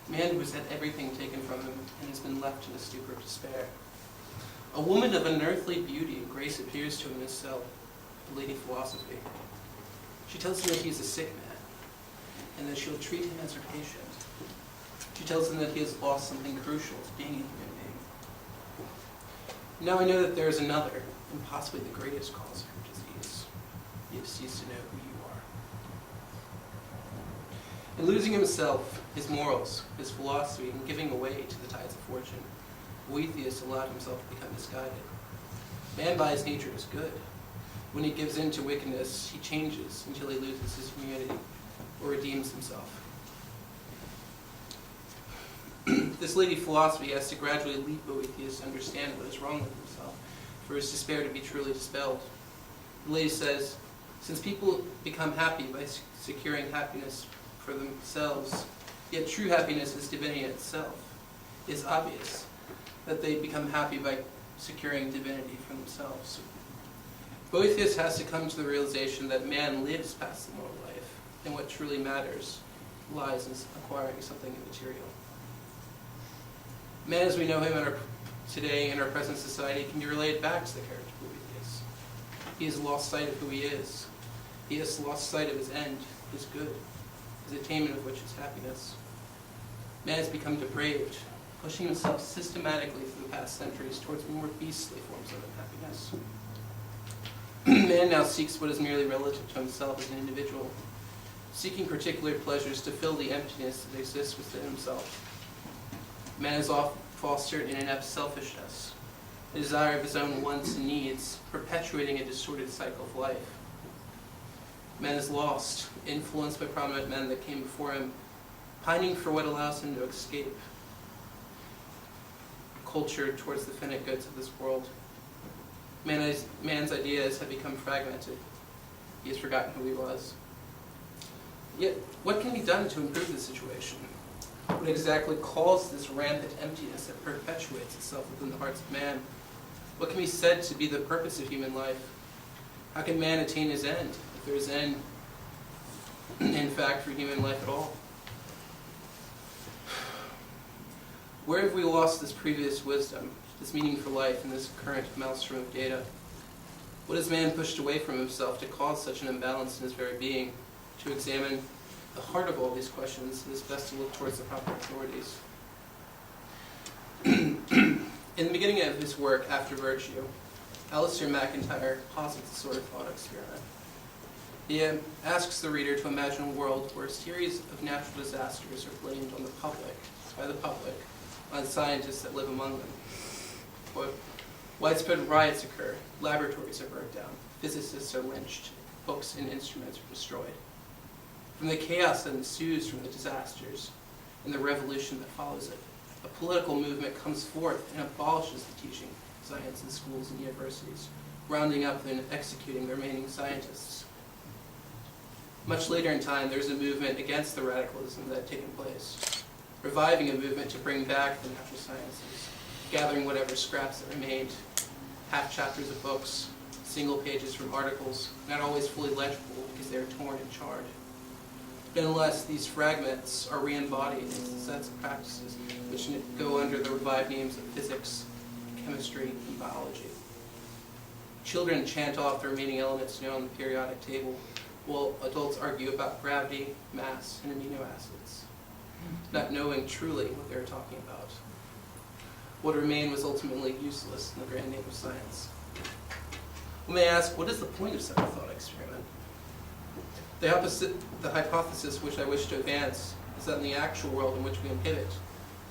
man who has had everything taken from him and has been left in a stupor of despair. A woman of unearthly beauty and grace appears to him in his cell, the Lady Philosophy. She tells him that he is a sick man, and that she will treat him as her patient. She tells him that he has lost something crucial to being a human being. Now I know that there is another, and possibly the greatest cause of her disease. He has ceased to know who you are. In losing himself, his morals, his philosophy, and giving away to the tides of fortune, Thesis allowed himself to become misguided. Man by his nature is good. When he gives in to wickedness, he changes until he loses his humanity or redeems himself. This Lady Philosophy has to gradually lead Boethius to understand what is wrong with himself, for his despair to be truly dispelled. The lady says, since people become happy by securing happiness for themselves, yet true happiness is divinity itself, it is obvious that they become happy by securing divinity for themselves. Boethius has to come to the realization that man lives past the mortal life, and what truly matters lies in acquiring something immaterial. Man as we know him today in our present society can be related back to the character of Boethius. He has lost sight of who he is. He has lost sight of his end, his good, his attainment of which is happiness. Man has become depraved, pushing himself systematically through the past centuries towards more beastly forms of unhappiness. Man now seeks what is merely relative to himself as an individual, seeking particular pleasures to fill the emptiness that exists within himself. Man is fostered in inept selfishness, a desire of his own wants and needs, perpetuating a distorted cycle of life. Man is lost, influenced by prominent men that came before him, pining for what allows him to escape culture towards the finite goods of this world. Man's ideas have become fragmented. He has forgotten who he was. Yet, what can be done to improve the situation? What exactly caused this rampant emptiness that perpetuates itself within the hearts of man? What can be said to be the purpose of human life? How can man attain his end, if there is end, in fact, for human life at all? Where have we lost this previous wisdom, this meaning for life, in this current maelstrom of data? What has man pushed away from himself to cause such an imbalance in his very being? To examine the heart of all these questions, it is best to look towards the proper authorities. In the beginning of his work, After Virtue, Alistair MacIntyre posits a sort of thought experiment. He asks the reader to imagine a world where a series of natural disasters are blamed on by the public, on scientists that live among them. Quote, widespread riots occur, laboratories are burnt down, physicists are lynched, books and instruments are destroyed. From the chaos that ensues from the disasters and the revolution that follows it, a political movement comes forth and abolishes the teaching of science in schools and universities, rounding up and executing the remaining scientists. Much later in time, there is a movement against the radicalism that had taken place, reviving a movement to bring back the natural sciences, gathering whatever scraps that remained, half chapters of books, single pages from articles, not always fully legible because they are torn and charred. Nonetheless, these fragments are re-embodied into sets of practices which go under the revived names of physics, chemistry, and biology. Children chant off the remaining elements known on the periodic table, while adults argue about gravity, mass, and amino acids, not knowing truly what they were talking about. What remained was ultimately useless in the grand name of science. We may ask, what is the point of such a thought experiment? The hypothesis which I wish to advance is that in the actual world in which we inhabit,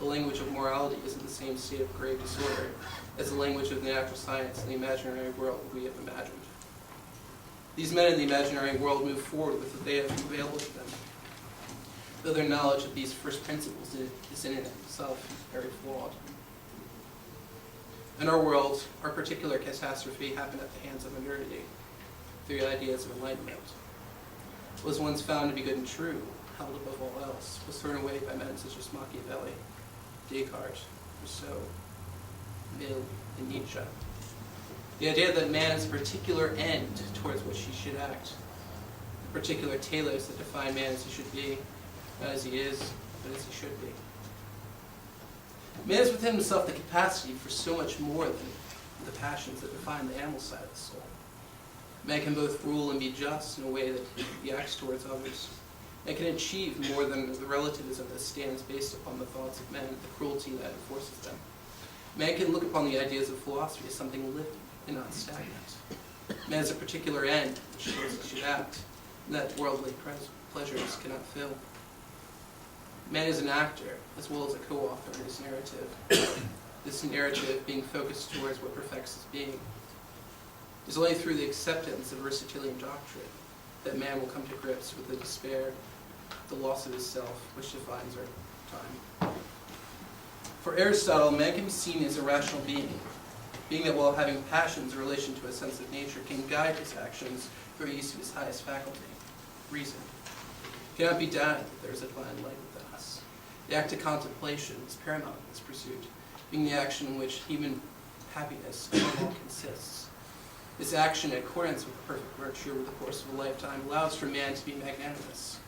the language of morality is in the same state of grave disorder as the language of the natural science and the imaginary world we have imagined. These men in the imaginary world move forward with what they have available to them, though their knowledge of these first principles is in itself very flawed. In our world, our particular catastrophe happened at the hands of modernity, through the ideas of enlightenment. What was once found to be good and true, held above all else, was thrown away by men such as Machiavelli, Descartes, Rousseau, Mill, and Nietzsche. The idea that man has a particular end towards which he should act, the particular tailors that define man as he should be, not as he is, but as he should be. Man has within himself the capacity for so much more than the passions that define the animal side of the soul. Man can both rule and be just in a way that he acts towards others. Man can achieve more than the relativism that stands based upon the thoughts of men, the cruelty that enforces them. Man can look upon the ideas of philosophy as something living and not stagnant. Man has a particular end which shows he should act, and that worldly pleasures cannot fill. Man is an actor as well as a co-author in his narrative, this narrative being focused towards what perfects his being. It is only through the acceptance of Aristotelean doctrine that man will come to grips with the despair, the loss of his self, which defines our time. For Aristotle, man can be seen as a rational being that while having passions in relation to a sense of nature can guide his actions through use of his highest faculty, reason. It cannot be doubted that there is a divine light within us. The act of contemplation is paramount in this pursuit, being the action in which human happiness above all consists. This action, in accordance with the perfect virtue over the course of a lifetime, allows for man to be magnanimous.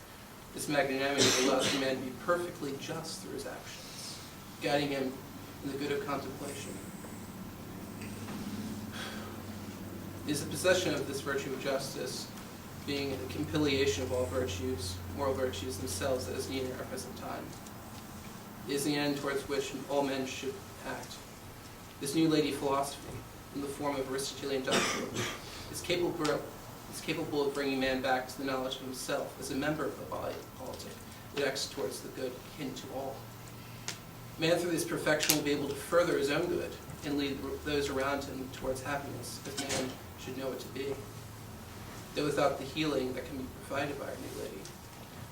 This magnanimity allows for man to be perfectly just through his actions, guiding him in the good of contemplation. It is the possession of this virtue of justice, being the compilation of all virtues, moral virtues themselves, that is needed in our present time. It is the end towards which all men should act. This new lady philosophy, in the form of Aristotelian doctrine, is capable of bringing man back to the knowledge of himself as a member of the body politic that acts towards the good akin to all. Man, through this perfection, will be able to further his own good and lead those around him towards happiness, as man should know it to be. Though without the healing that can be provided by our new lady,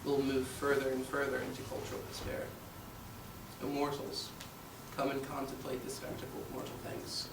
we'll move further and further into cultural despair. O mortals, come and contemplate the spectacle of mortal things.